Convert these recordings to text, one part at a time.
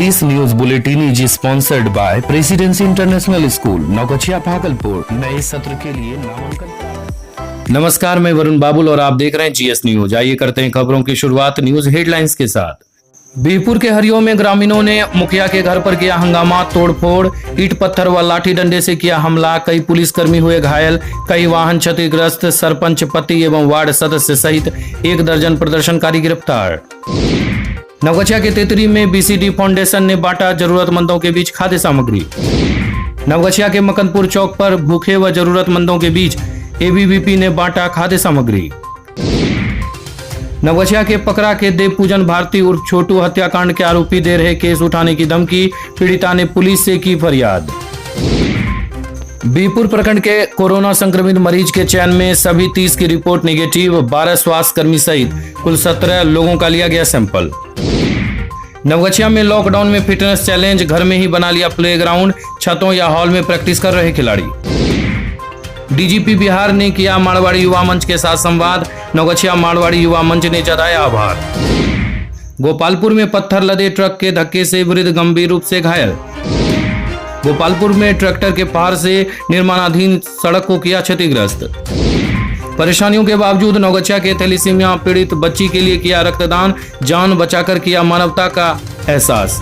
This news bulletin is sponsored by presidency international school Naugachhia Bhagalpur. नए सत्र के लिए नामांकन। नमस्कार, मैं वरुण बाबुल और आप देख रहे हैं जीएस न्यूज। आइए करते हैं खबरों की शुरुआत न्यूज हेडलाइंस के साथ। बीरपुर के हरियो में ग्रामीणों ने मुखिया के घर पर किया हंगामा, तोड़फोड़, ईंट पत्थर व लाठी डंडे से किया हमला। कई पुलिसकर्मी हुए घायल, कई वाहन क्षतिग्रस्त। सरपंच पति एवं वार्ड सदस्य सहित 1 दर्जन प्रदर्शनकारी गिरफ्तार। नवगछिया के तेतरी में बीसीडी फाउंडेशन ने बांटा जरूरतमंदों के बीच खाद्य सामग्री। नवगछिया के मकनपुर चौक पर भूखे व जरूरतमंदों के बीच एबीवीपी ने बांटा खाद्य सामग्री। नवगछिया के पकरा के देव पूजन भारती उर्फ छोटू हत्याकांड के आरोपी दे रहे केस उठाने की धमकी, पीड़िता ने पुलिस से की फरियाद। बीरपुर प्रखंड के कोरोना संक्रमित मरीज के चयन में सभी 30 की रिपोर्ट निगेटिव। 12 स्वास्थ्य कर्मी सहित कुल 17 लोगों का लिया गया सैंपल। नवगछिया में लॉकडाउन में फिटनेस चैलेंज, घर में ही बना लिया प्लेग्राउंड, छतों या हॉल में प्रैक्टिस कर रहे खिलाड़ी। डीजीपी बिहार ने किया मारवाड़ी युवा मंच के साथ संवाद। नवगछिया मारवाड़ी युवा मंच ने जताया आभार। गोपालपुर में पत्थर लदे ट्रक के धक्के से वृद्ध गंभीर रूप से घायल। गोपालपुर में ट्रैक्टर के पार से निर्माणाधीन सड़क को किया क्षतिग्रस्त। परेशानियों के बावजूद नवगछिया के थैलीसीमिया पीड़ित बच्ची के लिए किया रक्तदान, जान बचाकर किया मानवता का एहसास।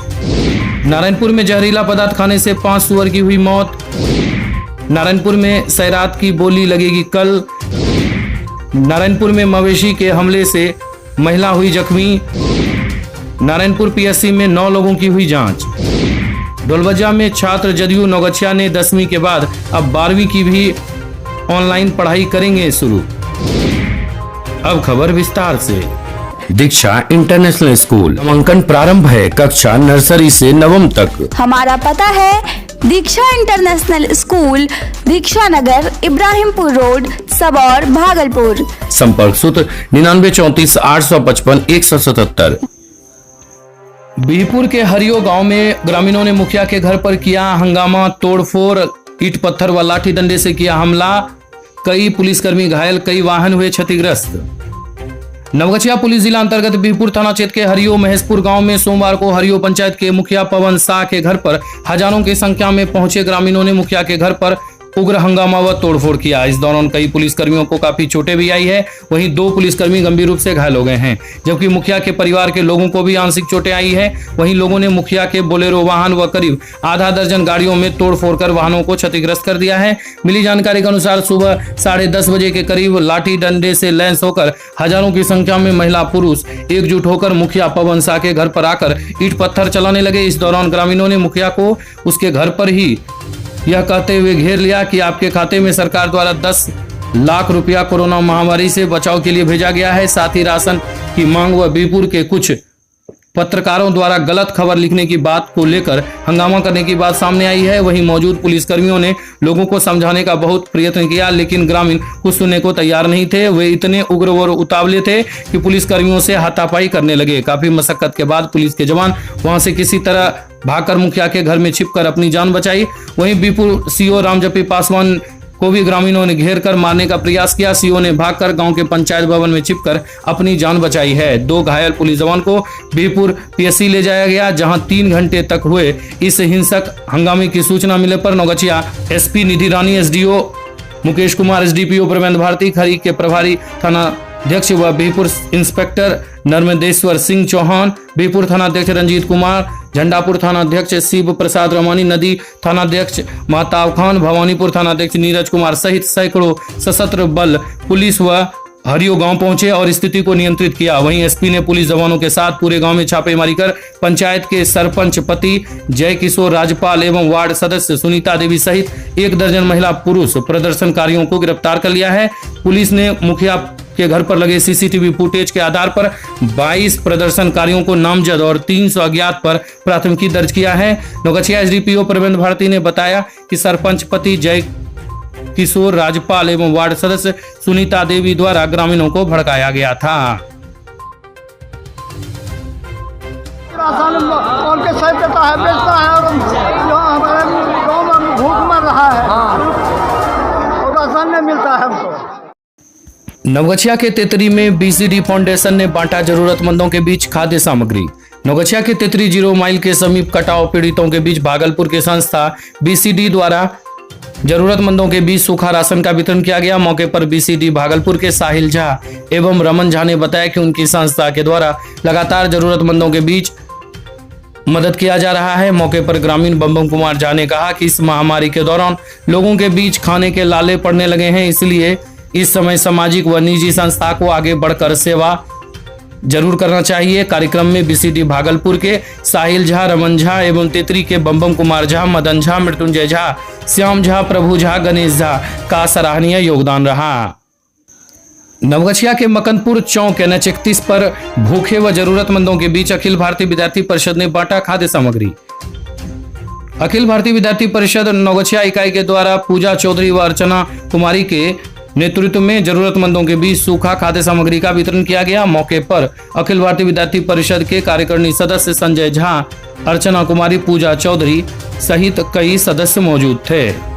नारायणपुर में जहरीला पदार्थ खाने से 5 सुअर की हुई मौत। नारायणपुर में सैरात की बोली लगेगी कल। नारायणपुर में मवेशी के हमले से महिला हुई जख्मी। नारायणपुर पीएससी में 9 लोगों की हुई जांच। डोलबज्जा में छात्र जदयू नवगछिया ने 10वीं के बाद अब 12वीं की भी ऑनलाइन पढ़ाई करेंगे शुरू। अब खबर विस्तार से। दीक्षा इंटरनेशनल स्कूल नामांकन प्रारंभ है। कक्षा नर्सरी से नवम तक। हमारा पता है दीक्षा इंटरनेशनल स्कूल, दीक्षा नगर, इब्राहिमपुर रोड, सबौर, भागलपुर। संपर्क सूत्र 9934 855 177। बीरपुर के हरियो गांव में ग्रामीणों ने मुखिया के घर पर किया हंगामा, तोड़फोड़, ईंट पत्थर व लाठी डंडे से किया हमला। कई पुलिसकर्मी घायल, कई वाहन हुए क्षतिग्रस्त। नवगछिया पुलिस जिला अंतर्गत बीरपुर थाना क्षेत्र के हरियो महेशपुर गांव में सोमवार को हरियो पंचायत के मुखिया पवन शाह के घर पर हजारों की संख्या में पहुंचे ग्रामीणों ने मुखिया के घर पर उग्र हंगामा व तोड़फोड़ किया। इस दौरान कई पुलिसकर्मियों को काफी चोटें भी आई है। वहीं 2 पुलिसकर्मी गंभीर रूप से घायल हो गए हैं, जबकि मुखिया के परिवार के लोगों को भी आंशिक चोटें आई है। वहीं लोगों ने मुखिया के बोलेरो वाहन व करीब आधा दर्जन गाड़ियों में तोड़फोड़ कर वाहनों को क्षतिग्रस्त कर दिया है। मिली जानकारी के अनुसार सुबह 10:30 बजे के करीब लाठी डंडे से लैस होकर हजारों की संख्या में महिला पुरुष एकजुट होकर मुखिया पवन शाह के घर पर आकर ईंट पत्थर चलाने लगे। इस दौरान ग्रामीणों ने मुखिया को उसके घर पर ही यह कहते हुए घेर लिया कि आपके खाते में सरकार द्वारा 10 लाख रुपया कोरोना महामारी से बचाव के लिए भेजा गया है। साथ ही राशन की मांग व बीरपुर के कुछ पत्रकारों द्वारा गलत खबर लिखने की बात को लेकर हंगामा करने की बात सामने आई है। वहीं मौजूद पुलिसकर्मियों ने लोगों को समझाने का बहुत प्रयत्न किया, लेकिन ग्रामीण कुछ सुनने को तैयार नहीं थे। वे इतने उग्र व उतावले थे कि पुलिसकर्मियों से हाथापाई करने लगे। काफी मशक्कत के बाद पुलिस के जवान वहां से किसी तरह भागकर मुखिया के घर में छिपकर अपनी जान बचाई। वहीं बीरपुर सीओ रामजपी पासवान को भी ग्रामीणों ने घेर कर मारने का प्रयास किया। सीओ ने भागकर गांव के पंचायत भवन में छिपकर अपनी जान बचाई है। 2 घायल पुलिस जवान को बीरपुर पीएससी ले जाया गया, जहां 3 घंटे तक हुए इस हिंसक हंगामे की सूचना मिलने पर Naugachia SP Nidhi Rani, SDO Mukesh Kumar, SDPO प्रबंध भारती, खरी के प्रभारी थाना अध्यक्ष व बीरपुर इंस्पेक्टर नर्मदेश्वर सिंह चौहान, बीरपुर थानाध्यक्ष रंजीत कुमार, झंडापुर थानाध्यक्ष शिव प्रसाद रमानी, नदी थानाध्यक्ष महताब खान, भवानीपुर थानाध्यक्ष नीरज कुमार सहित सैकड़ों सशस्त्र बल पुलिस व हरियो गांव पहुंचे और स्थिति को नियंत्रित किया। वहीं एसपी ने पुलिस जवानों के साथ पूरे गांव में छापेमारी कर पंचायत के सरपंच पति जय किशोर, राज्यपाल एवं वार्ड सदस्य सुनीता देवी सहित 1 दर्जन महिला पुरुष प्रदर्शनकारियों को गिरफ्तार कर लिया है। पुलिस ने मुखिया के घर पर लगे सीसीटीवी फुटेज के आधार पर 22 प्रदर्शनकारियों को नामजद और 300 अज्ञात पर प्राथमिकी दर्ज किया है। नवगछिया एसडीपीओ प्रबंध भारती ने बताया कि सरपंच पति जय किशोर, राज्यपाल एवं वार्ड सदस्य सुनीता देवी द्वारा ग्रामीणों को भड़काया गया था। राशन के सही देता है, बेचता है और हमारे गाँव में भूख मर रहा है और राशन नहीं मिलता है हमको। नवगछिया के तेतरी में बीसीडी फाउंडेशन ने बांटा जरूरतमंदों के बीच खाद्य सामग्री। नौगछिया के तेतरी 0 माइल के समीप कटाव पीड़ितों के बीच भागलपुर के संस्था बीसीडी द्वारा जरूरतमंदों के बीच सूखा राशन का वितरण किया गया। मौके पर बीसीडी भागलपुर के साहिल झा एवं रमन झा ने बताया कि उनकी संस्था के द्वारा लगातार जरूरतमंदों के बीच मदद किया जा रहा है। मौके पर ग्रामीण बम्बम कुमार झा ने कहा कि इस महामारी के दौरान लोगों के बीच खाने के लाले पड़ने लगे हैं, इसलिए इस समय सामाजिक व निजी संस्था को आगे बढ़कर सेवा जरूर करना चाहिए। कार्यक्रम में बीसीडी भागलपुर के साहिल झा, रमन झा एवं तेतरी के बम्बम कुमार झा, मदन झा, मृत्युंजय झा, श्याम झा, प्रभु झा, गणेश झा का सराहनीय योगदान रहा। नवगछिया के मकनपुर चौक NH31 पर भूखे व जरूरतमंदों के बीच अखिल भारतीय विद्यार्थी परिषद ने बांटा खाद्य सामग्री। अखिल भारतीय विद्यार्थी परिषद नवगछिया इकाई के द्वारा पूजा चौधरी व अर्चना कुमारी के नेतृत्व में जरूरतमंदों के बीच सूखा खाद्य सामग्री का वितरण किया गया। मौके पर अखिल भारतीय विद्यार्थी परिषद के कार्यकारिणी सदस्य संजय झा, अर्चना कुमारी, पूजा चौधरी सहित कई सदस्य मौजूद थे।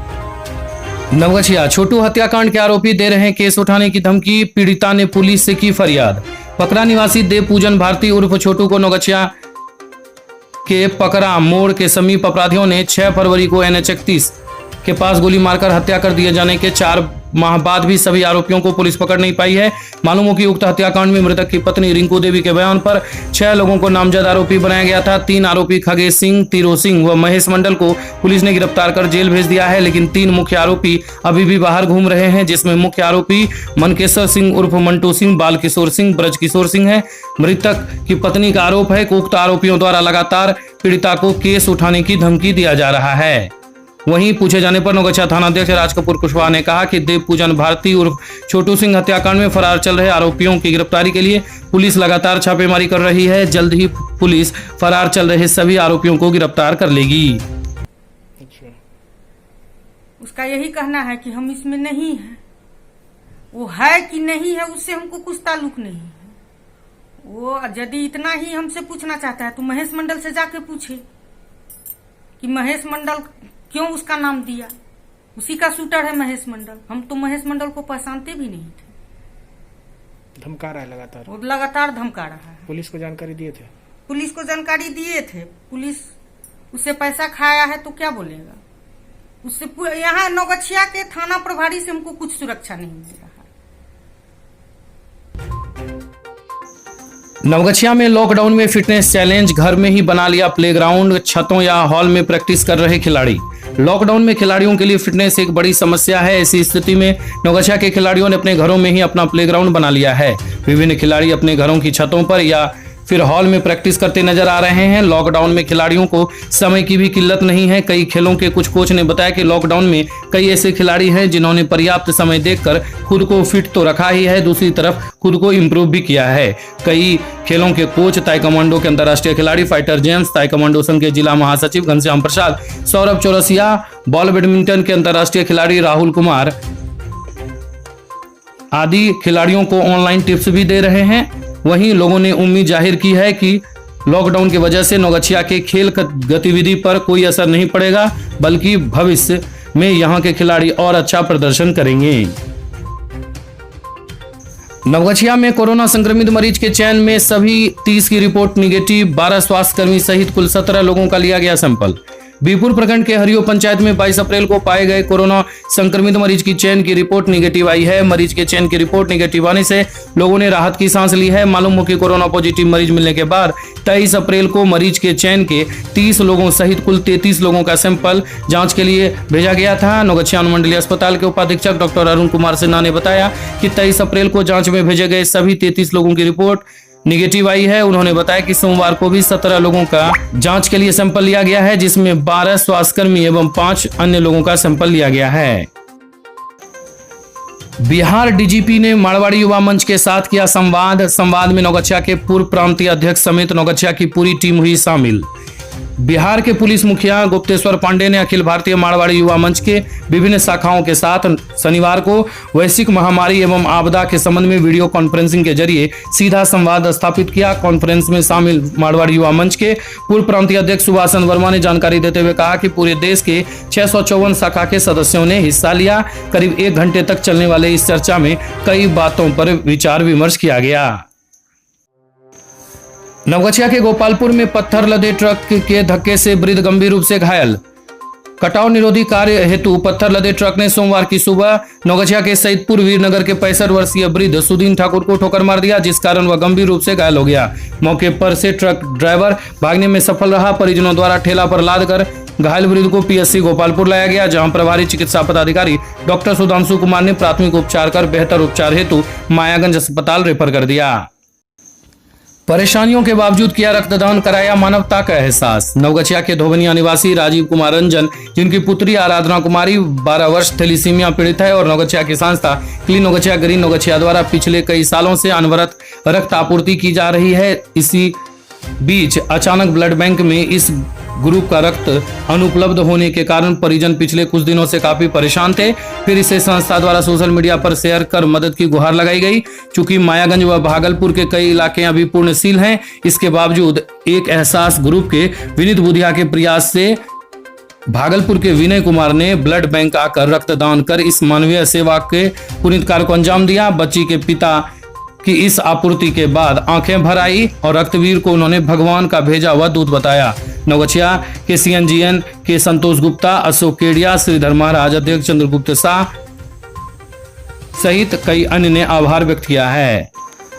नवगछिया छोटू हत्याकांड के आरोपी दे रहे हैं केस उठाने की धमकी, पीड़िता ने पुलिस से की फरियाद। पकड़ा निवासी देव पूजन भारती उर्फ छोटू को नवगछिया के पकड़ा मोड़ के समीप अपराधियों ने 6 फरवरी को NH31 के पास गोली मारकर हत्या कर दिए जाने के 4 माह बाद भी सभी आरोपियों को पुलिस पकड़ नहीं पाई है। मालूम हो कि उक्त हत्याकांड में मृतक की पत्नी रिंकू देवी के बयान पर 6 लोगों को नामजद आरोपी बनाया गया था। 3 आरोपी खगेश सिंह, तीरो सिंह व महेश मंडल को पुलिस ने गिरफ्तार कर जेल भेज दिया है, लेकिन 3 मुख्य आरोपी अभी भी बाहर घूम रहे हैं, जिसमें मुख्य आरोपी मनकेश्वर सिंह उर्फ मंटू सिंह, बाल किशोर सिंह, ब्रज किशोर सिंह है। मृतक की पत्नी का आरोप है कि उक्त आरोपियों द्वारा लगातार पीड़िता को केस उठाने की धमकी दिया जा रहा है। वहीं पूछे जाने पर नवगछिया थाना अध्यक्ष राज कपूर कुशवाहा ने कहा कि देव पूजन भारती उर्फ छोटू सिंह हत्याकांड में फरार चल रहे आरोपियों की गिरफ्तारी के लिए पुलिस लगातार छापेमारी कर रही है। जल्द ही पुलिस फरार चल रहे सभी आरोपियों को गिरफ्तार कर लेगी। उसका यही कहना है कि हम इसमें नहीं है, वो है कि नहीं है उससे हमको कुछ ताल्लुक नहीं है। वो यदि इतना ही हमसे पूछना चाहता है तो महेश मंडल से जाके पूछे कि महेश मंडल क्यों उसका नाम दिया, उसी का शूटर है महेश मंडल। हम तो महेश मंडल को पहचानते भी नहीं थे। धमका रहा है लगातार, वो लगातार धमका रहा है। पुलिस को जानकारी दिए थे, पुलिस को जानकारी दिए थे, पुलिस उससे पैसा खाया है तो क्या बोलेगा। उससे यहाँ नवगछिया के थाना प्रभारी से हमको कुछ सुरक्षा नहीं मिल रहा। नवगछिया में लॉकडाउन में फिटनेस चैलेंज, घर में ही बना लिया प्लेग्राउंड, छतों या हॉल में प्रैक्टिस कर रहे खिलाड़ी। लॉकडाउन में खिलाड़ियों के लिए फिटनेस एक बड़ी समस्या है। ऐसी स्थिति में नवगछिया के खिलाड़ियों ने अपने घरों में ही अपना प्लेग्राउंड बना लिया है। विभिन्न खिलाड़ी अपने घरों की छतों पर या फिर हॉल में प्रैक्टिस करते नजर आ रहे हैं। लॉकडाउन में खिलाड़ियों को समय की भी किल्लत नहीं है। कई खेलों के कुछ कोच ने बताया कि लॉकडाउन में कई ऐसे खिलाड़ी हैं जिन्होंने पर्याप्त समय देखकर खुद को फिट तो रखा ही है, दूसरी तरफ खुद को इम्प्रूव भी किया है। कई खेलों के कोच ताइक्वांडो के अंतर्राष्ट्रीय खिलाड़ी, फाइटर जेम्स, ताइक्वांडो संघ के जिला महासचिव घनश्याम प्रसाद, सौरभ चौरसिया, बॉल बैडमिंटन के अंतर्राष्ट्रीय खिलाड़ी राहुल कुमार आदि खिलाड़ियों को ऑनलाइन टिप्स भी दे रहे हैं। वहीं लोगों ने उम्मीद जाहिर की है कि लॉकडाउन की वजह से नवगछिया के खेल गतिविधि पर कोई असर नहीं पड़ेगा, बल्कि भविष्य में यहां के खिलाड़ी और अच्छा प्रदर्शन करेंगे। नवगछिया में कोरोना संक्रमित मरीज के चयन में सभी 30 की रिपोर्ट निगेटिव, 12 स्वास्थ्यकर्मी सहित कुल 17 लोगों का लिया गया सैंपल। बीरपुर प्रखंड के हरियो पंचायत में 22 अप्रैल को पाए गए कोरोना संक्रमित मरीज की चयन की रिपोर्ट निगेटिव आई है। मरीज के चयन की रिपोर्ट निगेटिव आने से लोगों ने राहत की सांस ली है। मालूम हो कि कोरोना पॉजिटिव मरीज मिलने के बाद 23 अप्रैल को मरीज के चयन के 30 लोगों सहित कुल 33 लोगों का सैंपल जांच के लिए भेजा गया था। नवगछिया अनुमंडलीय अस्पताल के उपाधीक्षक डॉक्टर अरुण कुमार सिन्हा ने बताया कि 23 अप्रैल को जांच में भेजे गए सभी 33 लोगों की रिपोर्ट निगेटिव आई है। उन्होंने बताया कि सोमवार को भी 17 लोगों का जांच के लिए सैंपल लिया गया है, जिसमें 12 स्वास्थ्यकर्मी एवं 5 अन्य लोगों का सैंपल लिया गया है। बिहार डीजीपी ने मारवाड़ी युवा मंच के साथ किया संवाद में नवगछिया के पूर्व प्रांतीय अध्यक्ष समेत नवगछिया की पूरी टीम हुई शामिल। बिहार के पुलिस मुखिया गुप्तेश्वर पांडे ने अखिल भारतीय मारवाड़ी युवा मंच के विभिन्न शाखाओं के साथ शनिवार को वैश्विक महामारी एवं आपदा के संबंध में वीडियो कॉन्फ्रेंसिंग के जरिए सीधा संवाद स्थापित किया। कॉन्फ्रेंस में शामिल मारवाड़ी युवा मंच के पूर्व प्रांतीय अध्यक्ष सुभाष वर्मा ने जानकारी देते हुए कहा कि पूरे देश के 654 शाखा के सदस्यों ने हिस्सा लिया। करीब 1 घंटे तक चलने वाले इस चर्चा में कई बातों पर विचार विमर्श किया गया। नवगछिया के गोपालपुर में पत्थर लदे ट्रक के धक्के से वृद्ध गंभीर रूप से घायल। कटाव निरोधी कार्य हेतु पत्थर लदे ट्रक ने सोमवार की सुबह नवगछिया के सईदपुर वीरनगर के 65 वर्षीय वृद्ध सुदीन ठाकुर को ठोकर मार दिया, जिस कारण वह गंभीर रूप से घायल हो गया। मौके पर से ट्रक ड्राइवर भागने में सफल रहा। परिजनों द्वारा ठेला पर लादकर घायल वृद्ध को पीएससी गोपालपुर लाया गया, जहां प्रभारी चिकित्सा पदाधिकारी डॉक्टर सुधांशु कुमार ने प्राथमिक उपचार कर बेहतर उपचार हेतु मायागंज अस्पताल रेफर कर दिया। परेशानियों के बावजूद किया रक्तदान, कराया मानवता का एहसास। नवगछिया के धोबनिया निवासी राजीव कुमार रंजन, जिनकी पुत्री आराधना कुमारी 12 वर्ष थैलीसीमिया पीड़ित है, और नवगछिया की संस्था क्लीन नवगछिया ग्रीन नवगछिया द्वारा पिछले कई सालों से अनवरत रक्त आपूर्ति की जा रही है। इसी बीच अचानक ब्लड बैंक में इस ग्रुप का रक्त अनुपलब्ध होने के कारण परिजन पिछले कुछ दिनों से काफी परेशान थे। फिर इसे संस्था द्वारा सोशल मीडिया पर शेयर कर मदद की गुहार लगाई गई। चूंकि मायागंज व भागलपुर के कई इलाके अभी पूर्णशील हैं, इसके बावजूद एक एहसास ग्रुप के विनीत बुधिया के प्रयास से भागलपुर के विनय कुमार ने ब्लड बैंक आकर रक्तदान कर इस मानवीय सेवा के पुनीत कार्य को अंजाम दिया। बच्ची के पिता की इस आपूर्ति के बाद आंखें भर आई और रक्तवीर को उन्होंने भगवान का भेजा हुआ दूत बताया। नवगछिया के सीएनजीएन के संतोष गुप्ता, अशोक केडिया, श्रीधर महाराज, अध्यक्ष चंद्रगुप्त शाह सहित कई अन्य ने आभार व्यक्त किया है।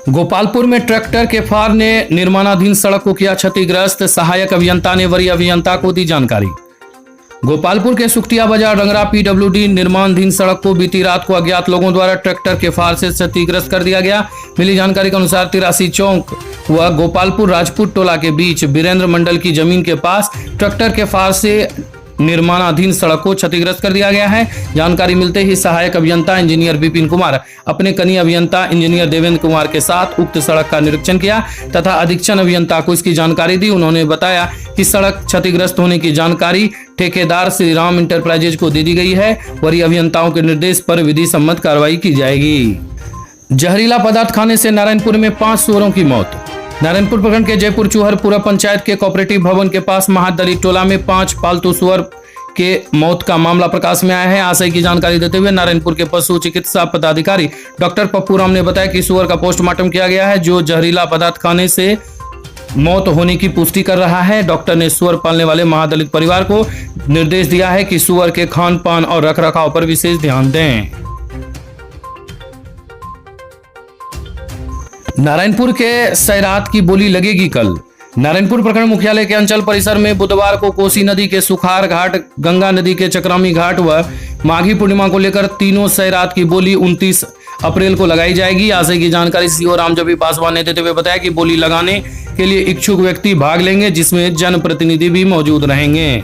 गोपालपुर में ट्रैक्टर के फार ने निर्माणाधीन सड़क को किया क्षतिग्रस्त, सहायक अभियंता ने वरीय अभियंता को दी जानकारी। गोपालपुर के सुखटिया बाजार रंगरा पीडब्ल्यूडी निर्माणाधीन सड़क को बीती रात को अज्ञात लोगों द्वारा ट्रैक्टर के फार से क्षतिग्रस्त कर दिया गया। मिली जानकारी के अनुसार 83 चौक व गोपालपुर राजपूत टोला के बीच वीरेंद्र मंडल की जमीन के पास ट्रैक्टर के फार से निर्माणाधीन सड़क को क्षतिग्रस्त कर दिया गया है। जानकारी मिलते ही सहायक अभियंता इंजीनियर विपिन कुमार अपने कनीय अभियंता इंजीनियर देवेंद्र कुमार के साथ उक्त सड़क का निरीक्षण किया तथा अधीक्षण अभियंता को इसकी जानकारी दी। उन्होंने बताया कि सड़क क्षतिग्रस्त होने की जानकारी ठेकेदार श्री राम इंटरप्राइजेज को दे दी गई है। वरीय अभियंताओं के निर्देश पर विधि सम्मत कार्रवाई की जाएगी। जहरीला पदार्थ खाने से नारायणपुर में 5 सुअरों की मौत। नारायणपुर प्रखंड के जयपुर चूहरपुरा पंचायत के कोऑपरेटिव भवन के पास महादलित टोला में 5 पालतू सुअर के मौत का मामला प्रकाश में आया है। आशय की जानकारी देते हुए नारायणपुर के पशु चिकित्सा पदाधिकारी डॉक्टर पप्पू राम ने बताया कि सुअर का पोस्टमार्टम किया गया है, जो जहरीला पदार्थ खाने से मौत होने की पुष्टि कर रहा है। डॉक्टर ने सुअर पालने वाले महादलित परिवार को निर्देश दिया है कि सुअर के खान पान और रखरखाव पर विशेष ध्यान दें। नारायणपुर के सैरात की बोली लगेगी कल। नारायणपुर प्रखंड मुख्यालय के अंचल परिसर में बुधवार को कोसी नदी के सुखार घाट, गंगा नदी के चक्रामी घाट व माघी पूर्णिमा को लेकर तीनों सैरात की बोली 29 अप्रैल को लगाई जाएगी। आशय की जानकारी सीओ रामजबी पासवान ने देते हुए बताया कि बोली लगाने के लिए इच्छुक व्यक्ति भाग लेंगे, जिसमें जनप्रतिनिधि भी मौजूद रहेंगे।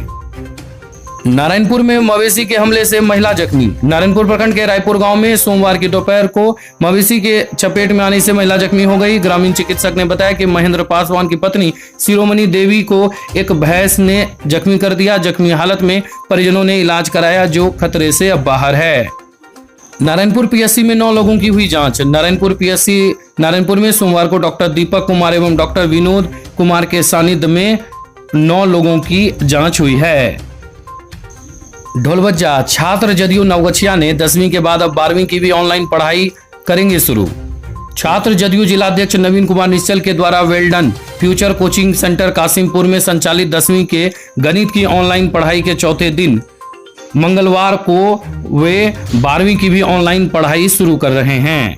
नारायणपुर में मवेशी के हमले से महिला जख्मी। नारायणपुर प्रखंड के रायपुर गांव में सोमवार की दोपहर को मवेशी के चपेट में आने से महिला जख्मी हो गई। ग्रामीण चिकित्सक ने बताया कि महेंद्र पासवान की पत्नी शिरोमणि देवी को एक भैंस ने जख्मी कर दिया। जख्मी हालत में परिजनों ने इलाज कराया, जो खतरे से अब बाहर है। नारायणपुर पीएससी में 9 लोगों की हुई जांच। नारायणपुर पीएससी नारायणपुर में सोमवार को डॉक्टर दीपक कुमार एवं डॉक्टर विनोद कुमार के सानिध्य में 9 लोगों की जांच हुई है। ढोलबज्जा, छात्र जदयू नवगछिया ने 10वीं के बाद अब 12वीं की भी ऑनलाइन पढ़ाई करेंगे शुरू। छात्र जदयू जिलाध्यक्ष नवीन कुमार निश्चल के द्वारा well done future coaching centre Kasimpur में संचालित 10वीं के गणित की ऑनलाइन पढ़ाई के चौथे दिन मंगलवार को वे 12वीं की भी ऑनलाइन पढ़ाई शुरू कर रहे हैं।